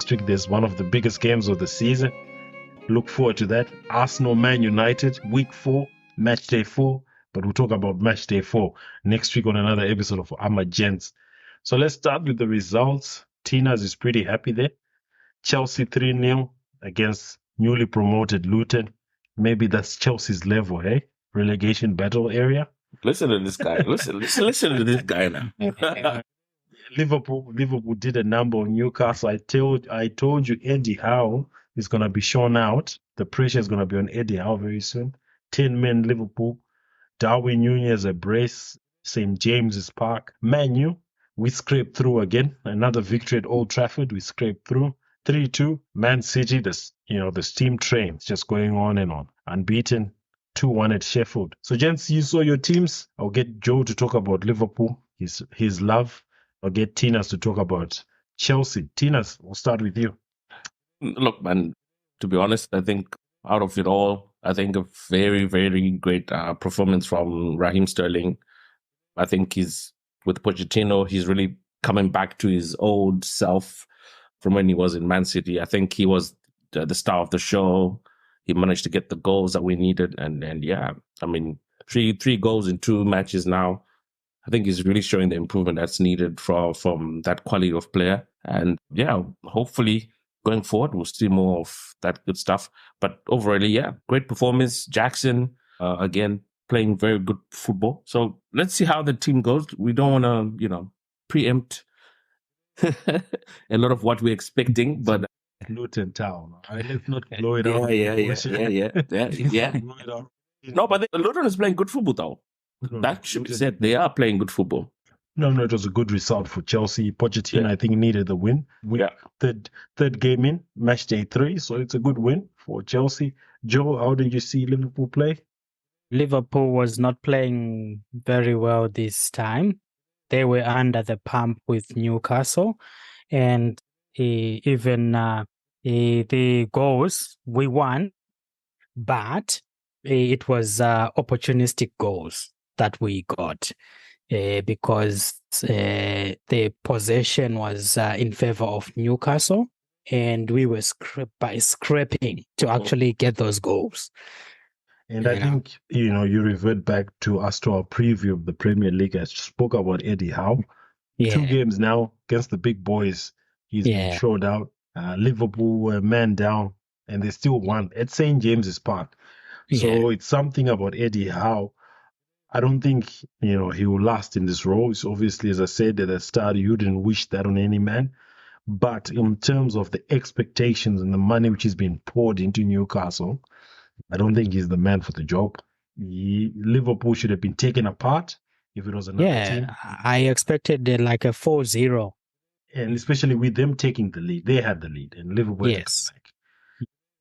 next week there's one of the biggest games of the season. Look forward to that. Arsenal, Man United, week 4, match day 4. But we'll talk about match day 4 next week on another episode of Ahmad Gents. So let's start with the results. Tinas is pretty happy there. Chelsea 3-0 against newly promoted Luton. Maybe that's Chelsea's level, hey? Relegation battle area. Listen to this guy. Listen to this guy now. Liverpool did a number on Newcastle. I told you Eddie Howe is gonna be shown out. The pressure is gonna be on Eddie Howe very soon. 10 men Liverpool. Darwin Nunez a brace. St. James's Park. Man U, we scraped through again. Another victory at Old Trafford. We scraped through. 3-2. Man City, the steam train is just going on and on. Unbeaten. 2-1 at Sheffield. So, gents, you saw your teams. I'll get Joe to talk about Liverpool, his love. I'll get Tinas to talk about Chelsea. Tinas, we'll start with you. Look, man, to be honest, I think out of it all, I think a very, very great performance from Raheem Sterling. I think with Pochettino, he's really coming back to his old self from when he was in Man City. I think he was the star of the show. He managed to get the goals that we needed. And yeah, I mean, three goals in 2 matches now. I think he's really showing the improvement that's needed from that quality of player. And yeah, hopefully going forward, we'll see more of that good stuff. But overall, yeah, great performance. Jackson, again, playing very good football. So let's see how the team goes. We don't want to, preempt a lot of what we're expecting, but Luton Town. Right? Let's not blow it out. Yeah. No, but Luton is playing good football, though. That should be said. They are playing good football. No, it was a good result for Chelsea. Pochettino, I think, needed the win. Third game in, match day 3. So it's a good win for Chelsea. Joe, how did you see Liverpool play? Liverpool was not playing very well this time. They were under the pump with Newcastle. And even the goals, we won. But it was opportunistic goals that we got. Because the possession was in favor of Newcastle, and we were scraping to actually get those goals. And I think, you revert back to our preview of the Premier League. I spoke about Eddie Howe. 2 games now against the big boys. He's been showed out. Liverpool were man down, and they still won at St. James's Park. So it's something about Eddie Howe. I don't think, he will last in this role. It's obviously, as I said at the start, you didn't wish that on any man. But in terms of the expectations and the money which is being poured into Newcastle, I don't think he's the man for the job. Liverpool should have been taken apart if it was another team. I expected like a 4-0. And especially with them taking the lead. They had the lead, and Liverpool had to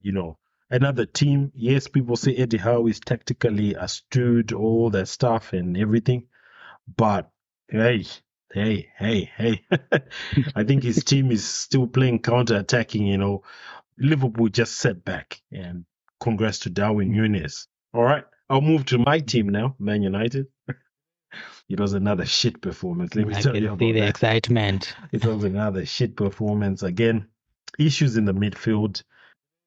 come back. Another team, yes, people say Eddie Howe is tactically astute, all that stuff and everything. But, hey. I think his team is still playing counter-attacking, Liverpool just set back. And congrats to Darwin Nunez. All right, I'll move to my team now, Man United. It was another shit performance. Let me tell you about the excitement. It was another shit performance. Again, issues in the midfield.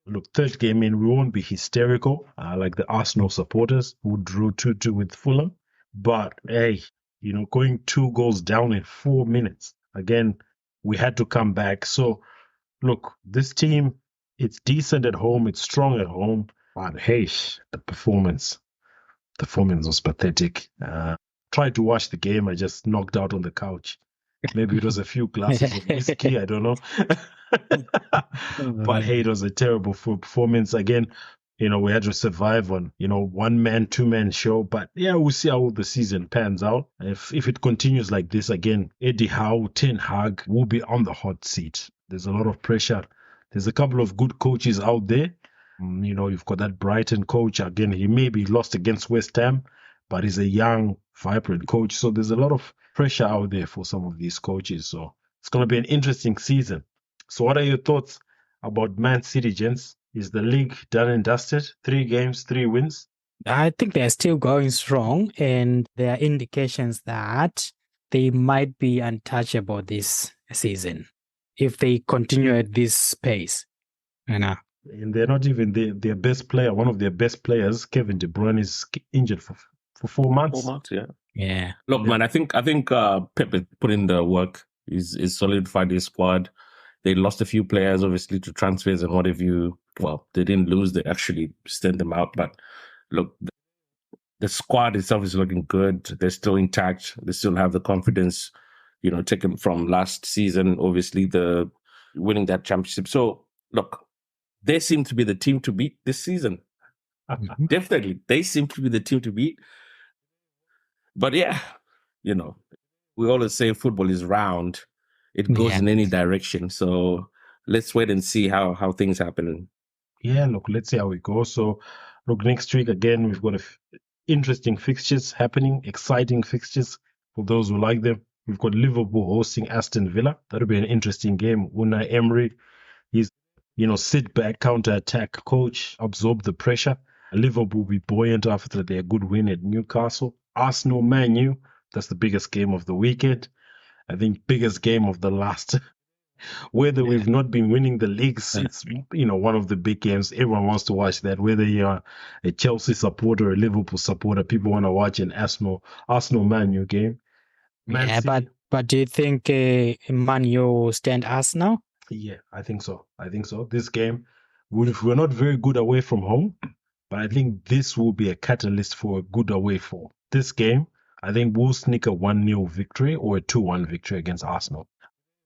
Look, 3rd game in, we won't be hysterical like the Arsenal supporters who drew 2-2 with Fulham. But, hey, going 2 goals down in 4 minutes. Again, we had to come back. So, look, this team, it's decent at home. It's strong at home. But, hey, the performance was pathetic. Tried to watch the game. I just knocked out on the couch. Maybe it was a few glasses of whiskey. I don't know. But hey, it was a terrible performance. Again, we had to survive on, 1-man, 2-man show. But yeah, we'll see how the season pans out. If it continues like this again, Eddie Howe, Ten Hag will be on the hot seat. There's a lot of pressure. There's a couple of good coaches out there. You've got that Brighton coach. Again, he may be lost against West Ham, but he's a young, vibrant coach. So there's a lot of pressure out there for some of these coaches. So it's going to be an interesting season. So what are your thoughts about Man City, gents? Is the league done and dusted? 3 games, 3 wins? I think they're still going strong, and there are indications that they might be untouchable this season. if they continue at this pace. And they're not even their best player. One of their best players, Kevin De Bruyne, is injured for 4 months. 4 months, yeah. Yeah. Look, man, I think Pep has put in the work. He's solidified his squad. They lost a few players, obviously, to transfers and what have you. Well, they didn't lose. They actually sent them out. But look, the squad itself is looking good. They're still intact. They still have the confidence, taken from last season, obviously, the winning that championship. So, look, they seem to be the team to beat this season. Definitely. They seem to be the team to beat. But yeah, we always say football is round. It goes in any direction. So let's wait and see how things happen. Yeah, look, let's see how it goes. So, look, next week, again, we've got interesting fixtures happening, exciting fixtures for those who like them. We've got Liverpool hosting Aston Villa. That'll be an interesting game. Unai Emery, he's, sit back, counter-attack coach, absorb the pressure. Liverpool will be buoyant after their good win at Newcastle. Arsenal, Man U, that's the biggest game of the weekend. I think biggest game of the last. Whether we've not been winning the leagues, it's one of the big games. Everyone wants to watch that. Whether you're a Chelsea supporter or a Liverpool supporter, people want to watch an Arsenal Man U game. But do you think Man U will stand Arsenal? Yeah, I think so. This game, we're not very good away from home, but I think this will be a catalyst for a good away form. This game, I think we'll sneak a 1-0 victory or a 2-1 victory against Arsenal.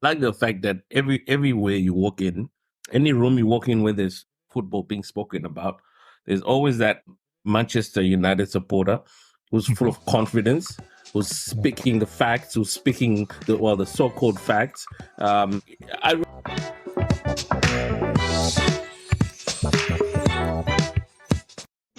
Like the fact that everywhere you walk in, any room you walk in where there's football being spoken about, there's always that Manchester United supporter who's full of confidence, who's speaking the facts, who's speaking the so-called facts.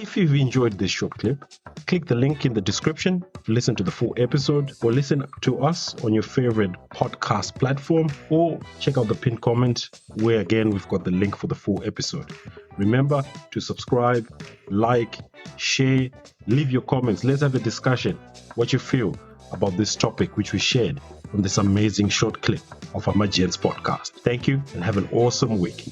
If you've enjoyed this short clip, click the link in the description to listen to the full episode, or listen to us on your favorite podcast platform, or check out the pinned comment where again we've got the link for the full episode. Remember to subscribe, like, share, leave your comments. Let's have a discussion. What you feel about this topic which we shared on this amazing short clip of Amagents podcast. Thank you and have an awesome week.